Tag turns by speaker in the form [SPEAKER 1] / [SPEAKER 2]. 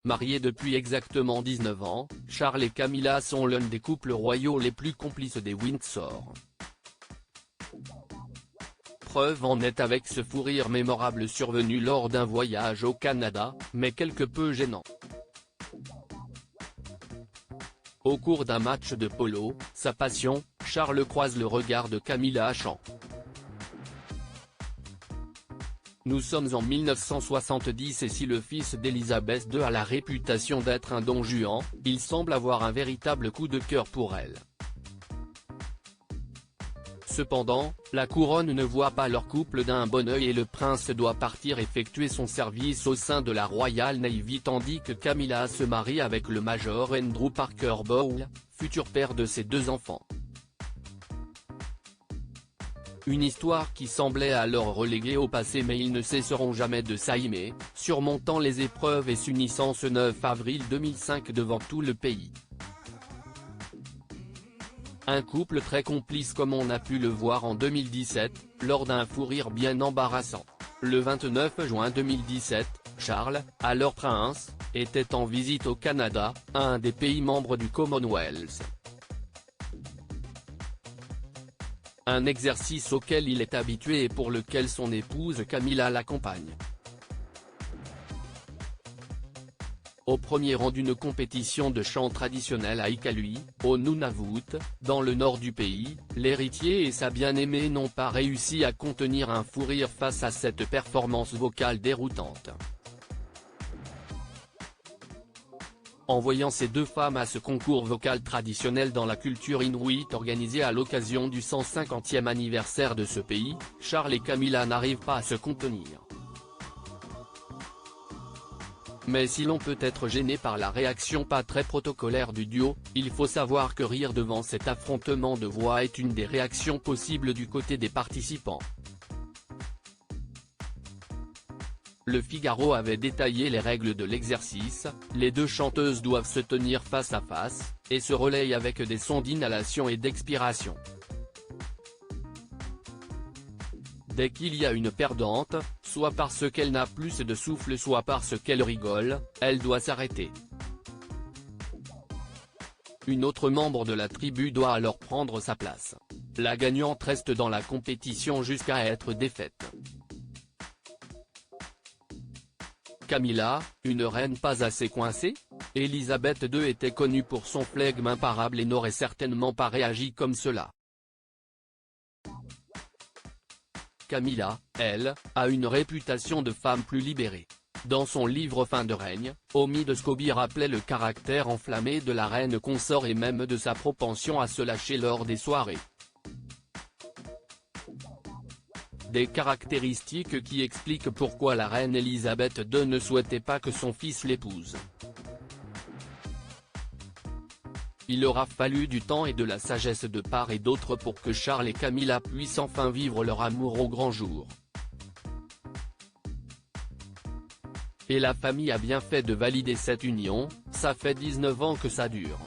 [SPEAKER 1] Mariés depuis exactement 19 ans, Charles et Camilla sont l'un des couples royaux les plus complices des Windsor. Preuve en est avec ce fou rire mémorable survenu lors d'un voyage au Canada, mais quelque peu gênant. Au cours d'un match de polo, sa passion, Charles croise le regard de Camilla à champ. Nous sommes en 1970 et si le fils d'Élisabeth II a la réputation d'être un don Juan, il semble avoir un véritable coup de cœur pour elle. Cependant, la couronne ne voit pas leur couple d'un bon œil et le prince doit partir effectuer son service au sein de la Royal Navy tandis que Camilla se marie avec le major Andrew Parker Bowles, futur père de ses 2 enfants. Une histoire qui semblait alors reléguée au passé mais ils ne cesseront jamais de s'aimer, surmontant les épreuves et s'unissant ce 9 avril 2005 devant tout le pays. Un couple très complice comme on a pu le voir en 2017, lors d'un fou rire bien embarrassant. Le 29 juin 2017, Charles, alors prince, était en visite au Canada, un des pays membres du Commonwealth. Un exercice auquel il est habitué et pour lequel son épouse Camilla l'accompagne. Au premier rang d'une compétition de chant traditionnel à Iqaluit, au Nunavut, dans le nord du pays, l'héritier et sa bien-aimée n'ont pas réussi à contenir un fou rire face à cette performance vocale déroutante. En voyant ces 2 femmes à ce concours vocal traditionnel dans la culture inuit organisé à l'occasion du 150e anniversaire de ce pays, Charles et Camilla n'arrivent pas à se contenir. Mais si l'on peut être gêné par la réaction pas très protocolaire du duo, il faut savoir que rire devant cet affrontement de voix est une des réactions possibles du côté des participants. Le Figaro avait détaillé les règles de l'exercice, les 2 chanteuses doivent se tenir face à face, et se relayent avec des sons d'inhalation et d'expiration. Dès qu'il y a une perdante, soit parce qu'elle n'a plus de souffle soit parce qu'elle rigole, elle doit s'arrêter. Une autre membre de la tribu doit alors prendre sa place. La gagnante reste dans la compétition jusqu'à être défaite. Camilla, une reine pas assez coincée? Élisabeth II était connue pour son flegme imparable et n'aurait certainement pas réagi comme cela. Camilla, elle, a une réputation de femme plus libérée. Dans son livre Fin de règne, Omi de Scobie rappelait le caractère enflammé de la reine consort et même de sa propension à se lâcher lors des soirées. Des caractéristiques qui expliquent pourquoi la reine Élisabeth II ne souhaitait pas que son fils l'épouse. Il aura fallu du temps et de la sagesse de part et d'autre pour que Charles et Camilla puissent enfin vivre leur amour au grand jour. Et la famille a bien fait de valider cette union, ça fait 19 ans que ça dure.